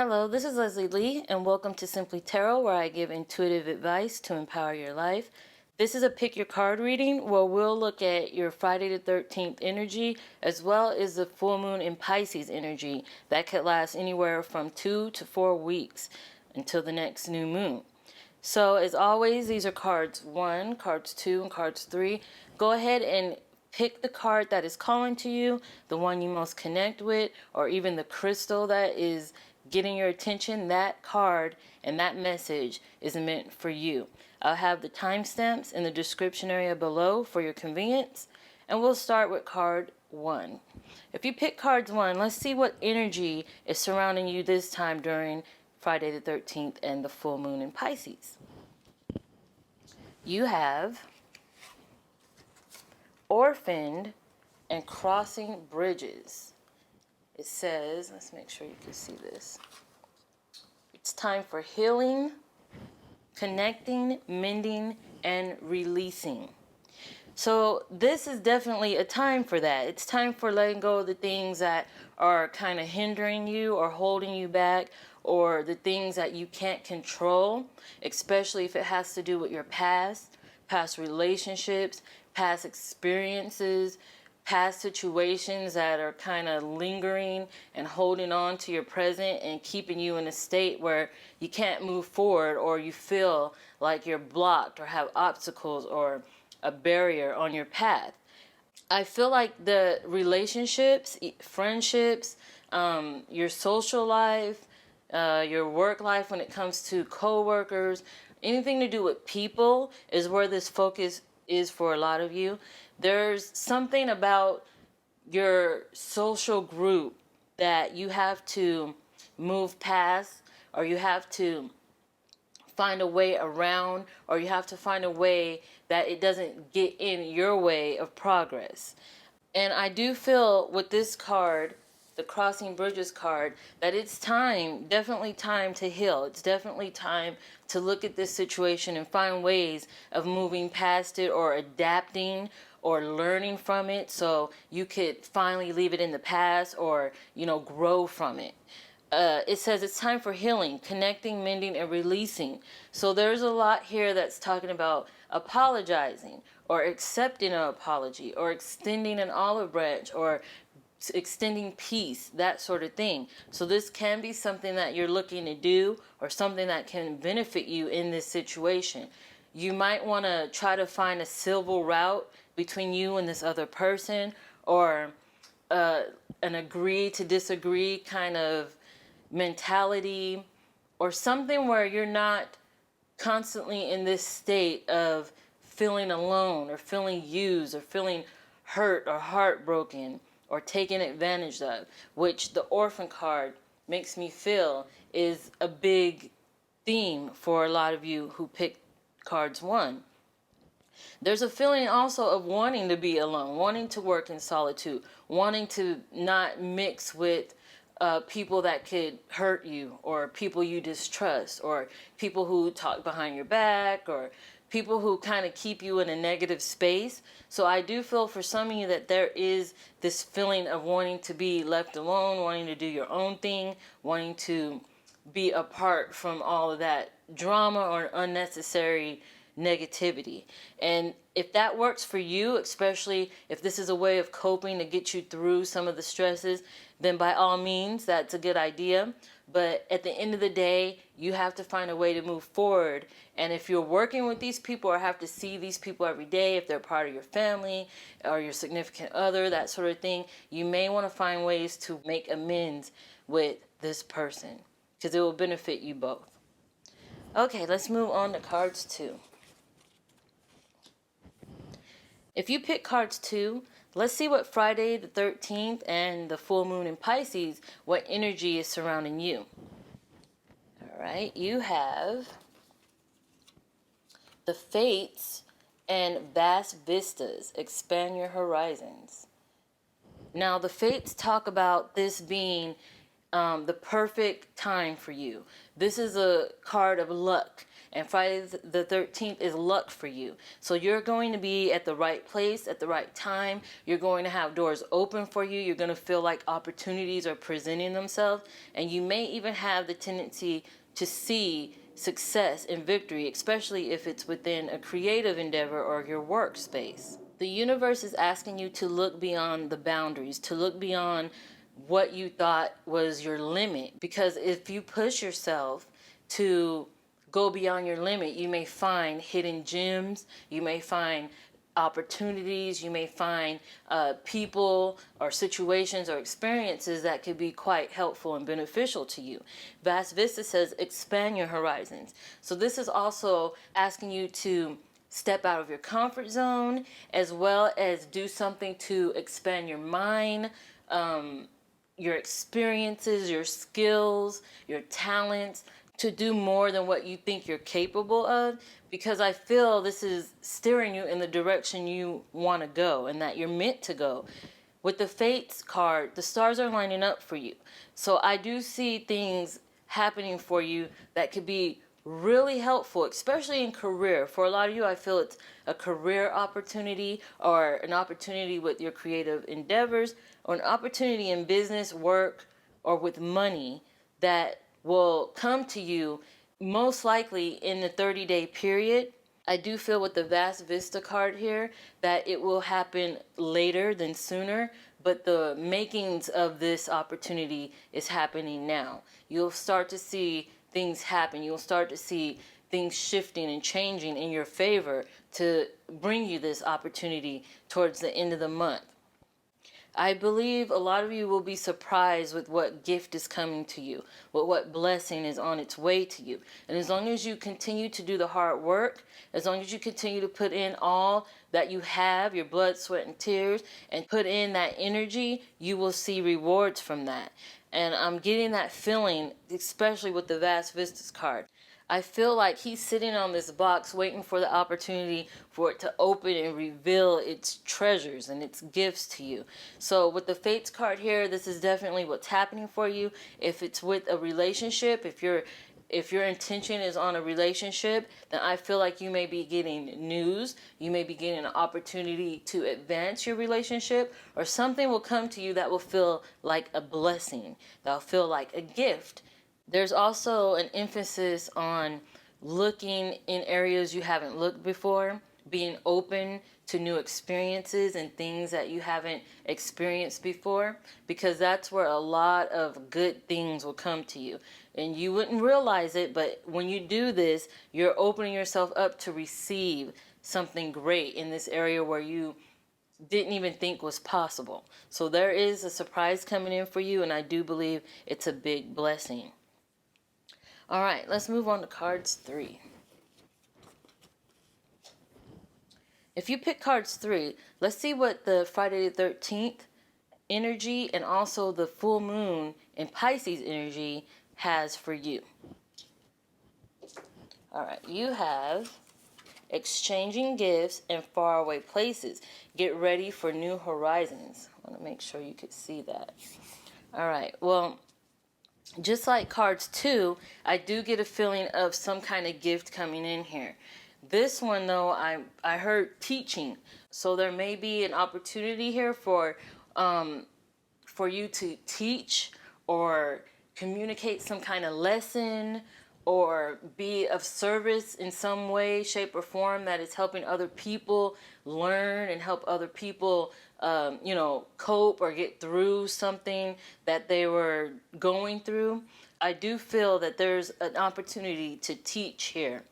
Hello, this is Leslie Lee, and welcome to Simply Tarot, where I give intuitive advice to empower your life. This is a pick your card reading where we'll look at your Friday the 13th energy as well as the full moon in Pisces energy that could last anywhere from 2 to 4 weeks until the next new moon. So as always, these are cards 1, cards 2, and cards 3. Go ahead and pick the card that is calling to you, the one you most connect with, or even the crystal that is getting your attention. That card and that message is meant for you. I'll have the timestamps in the description area below for your convenience. And we'll start with card 1. If you pick cards 1, let's see what energy is surrounding you this time during Friday the 13th and the full moon in Pisces. You have orphaned and crossing bridges. It says, let's make sure you can see this. It's time for healing, connecting, mending, and releasing. So this is definitely a time for that. It's time for letting go of the things that are kind of hindering you or holding you back, or the things that you can't control, especially if it has to do with your past relationships, past experiences, past situations that are kind of lingering and holding on to your present and keeping you in a state where you can't move forward, or you feel like you're blocked or have obstacles or a barrier on your path. I feel like the relationships, friendships, your social life, your work life when it comes to co-workers, anything to do with people is where this focus is for a lot of you. There's something about your social group that you have to move past, or you have to find a way around, or you have to find a way that it doesn't get in your way of progress. And I do feel with this card, the Crossing Bridges card, that it's time, definitely time to heal. It's definitely time to look at this situation and find ways of moving past it, or adapting, or learning from it, so you could finally leave it in the past, or, grow from it. It says it's time for healing, connecting, mending, and releasing. So there's a lot here that's talking about apologizing, or accepting an apology, or extending an olive branch, or extending peace, that sort of thing. So this can be something that you're looking to do, or something that can benefit you in this situation. You might want to try to find a civil route between you and this other person, or an agree to disagree kind of mentality, or something where you're not constantly in this state of feeling alone, or feeling used, or feeling hurt or heartbroken, or taken advantage of, which the orphan card makes me feel is a big theme for a lot of you who picked cards 1. There's a feeling also of wanting to be alone, wanting to work in solitude, wanting to not mix with people that could hurt you, or people you distrust, or people who talk behind your back, or people who kind of keep you in a negative space. So I do feel for some of you that there is this feeling of wanting to be left alone, wanting to do your own thing, wanting to be apart from all of that drama or unnecessary negativity. And if that works for you, especially if this is a way of coping to get you through some of the stresses, then by all means, that's a good idea. But at the end of the day, you have to find a way to move forward. And if you're working with these people, or have to see these people every day, if they're part of your family or your significant other, that sort of thing, you may want to find ways to make amends with this person, because it will benefit you both. Okay, let's move on to cards 2. If you pick cards 2, let's see what Friday the 13th and the full moon in Pisces, what energy is surrounding you. All right, you have the Fates and vast vistas, expand your horizons. Now, the Fates talk about this being the perfect time for you. This is a card of luck. And Friday the 13th is luck for you. So you're going to be at the right place at the right time. You're going to have doors open for you. You're going to feel like opportunities are presenting themselves. And you may even have the tendency to see success and victory, especially if it's within a creative endeavor or your workspace. The universe is asking you to look beyond the boundaries, to look beyond what you thought was your limit. Because if you push yourself to go beyond your limit, you may find hidden gems, you may find opportunities, you may find people or situations or experiences that could be quite helpful and beneficial to you. Vast Vista says expand your horizons. So this is also asking you to step out of your comfort zone, as well as do something to expand your mind, your experiences, your skills, your talents, to do more than what you think you're capable of, because I feel this is steering you in the direction you want to go and that you're meant to go. With the Fates card, the stars are lining up for you. So I do see things happening for you that could be really helpful, especially in career. For a lot of you, I feel it's a career opportunity or an opportunity with your creative endeavors or an opportunity in business, work, or with money that will come to you most likely in the 30-day period. I do feel with the Vast Vista card here that it will happen later than sooner, but the makings of this opportunity is happening now. You'll start to see things happen. You'll start to see things shifting and changing in your favor to bring you this opportunity towards the end of the month. I believe a lot of you will be surprised with what gift is coming to you, with what blessing is on its way to you. And as long as you continue to do the hard work, as long as you continue to put in all that you have, your blood, sweat, and tears, and put in that energy, you will see rewards from that. And I'm getting that feeling, especially with the Vast Vistas card. I feel like he's sitting on this box waiting for the opportunity for it to open and reveal its treasures and its gifts to you. So with the Fates card here, this is definitely what's happening for you. If it's with a relationship, if your intention is on a relationship, then I feel like you may be getting news. You may be getting an opportunity to advance your relationship, or something will come to you that will feel like a blessing, that will feel like a gift. There's also an emphasis on looking in areas you haven't looked before, being open to new experiences and things that you haven't experienced before, because that's where a lot of good things will come to you. And you wouldn't realize it, but when you do this, you're opening yourself up to receive something great in this area where you didn't even think was possible. So there is a surprise coming in for you, and I do believe it's a big blessing. All right, let's move on to cards 3. If you pick cards 3, let's see what the Friday the 13th energy and also the full moon in Pisces energy has for you. All right, you have exchanging gifts in faraway places. Get ready for new horizons. I want to make sure you could see that. All right, well, just like cards 2, I do get a feeling of some kind of gift coming in here. This one, though, I heard teaching. So there may be an opportunity here for you to teach or communicate some kind of lesson or be of service in some way, shape, or form that is helping other people learn and help other people cope or get through something that they were going through. I do feel that there's an opportunity to teach here.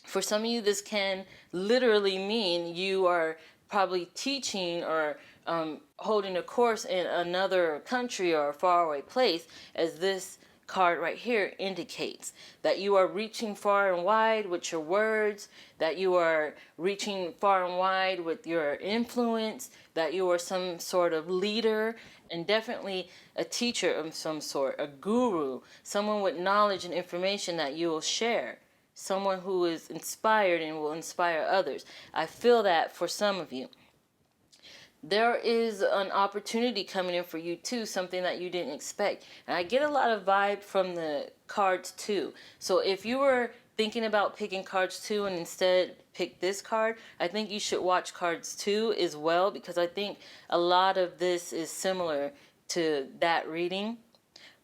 For some of you, this can literally mean you are probably teaching or holding a course in another country or a faraway place, as this card right here indicates that you are reaching far and wide with your words, that you are reaching far and wide with your influence, that you are some sort of leader, and definitely a teacher of some sort, a guru, someone with knowledge and information that you will share, someone who is inspired and will inspire others. I feel that for some of you. There is an opportunity coming in for you too, something that you didn't expect. And I get a lot of vibe from the cards too. So if you were thinking about picking cards 2 and instead pick this card, I think you should watch cards 2 as well, because I think a lot of this is similar to that reading.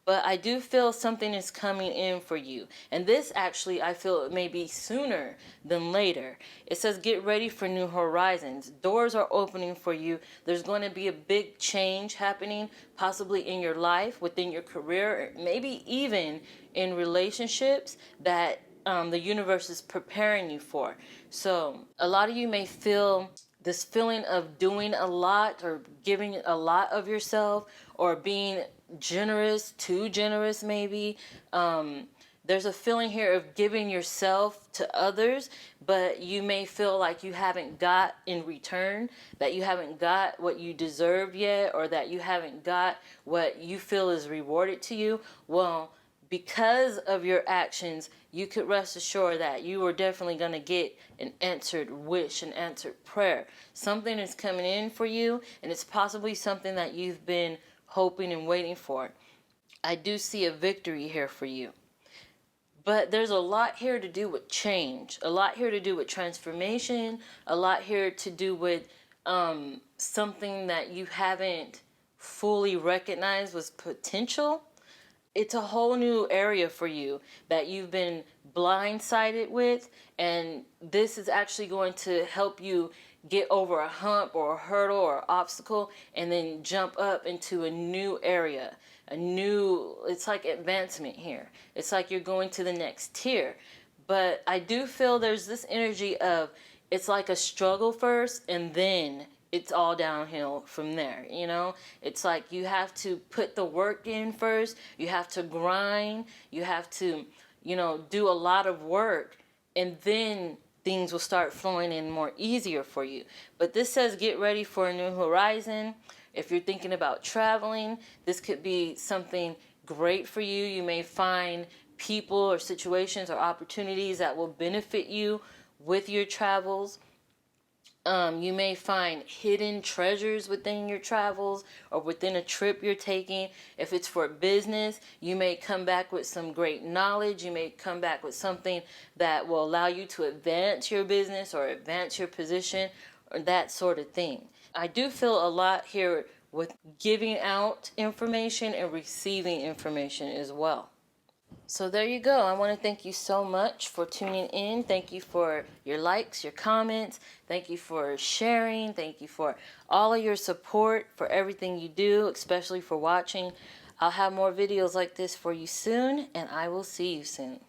But I do feel something is coming in for you. And this actually, I feel it may be sooner than later. It says get ready for new horizons. Doors are opening for you. There's going to be a big change happening, possibly in your life, within your career, or maybe even in relationships that the universe is preparing you for. So a lot of you may feel this feeling of doing a lot or giving a lot of yourself or being generous, too generous maybe. There's a feeling here of giving yourself to others, but you may feel like you haven't got in return, that you haven't got what you deserve yet, or that you haven't got what you feel is rewarded to you. Well, because of your actions, you could rest assured that you are definitely going to get an answered wish, an answered prayer. Something is coming in for you, and it's possibly something that you've been hoping and waiting for. I do see a victory here for you. But there's a lot here to do with change, a lot here to do with transformation, a lot here to do with something that you haven't fully recognized was potential. It's a whole new area for you that you've been blindsided with, and this is actually going to help you get over a hump or a hurdle or obstacle and then jump up into a new area, it's like advancement here. It's like you're going to the next tier. But I do feel there's this energy of it's like a struggle first and then it's all downhill from there, you know? It's like you have to put the work in first, you have to grind, you have to, do a lot of work, and then things will start flowing in more easier for you. But this says get ready for a new horizon. If you're thinking about traveling, this could be something great for you. You may find people or situations or opportunities that will benefit you with your travels. You may find hidden treasures within your travels or within a trip you're taking. If it's for business, you may come back with some great knowledge. You may come back with something that will allow you to advance your business or advance your position or that sort of thing. I do feel a lot here with giving out information and receiving information as well. So there you go. I want to thank you so much for tuning in. Thank you for your likes, your comments. Thank you for sharing. Thank you for all of your support, for everything you do, especially for watching. I'll have more videos like this for you soon, and I will see you soon.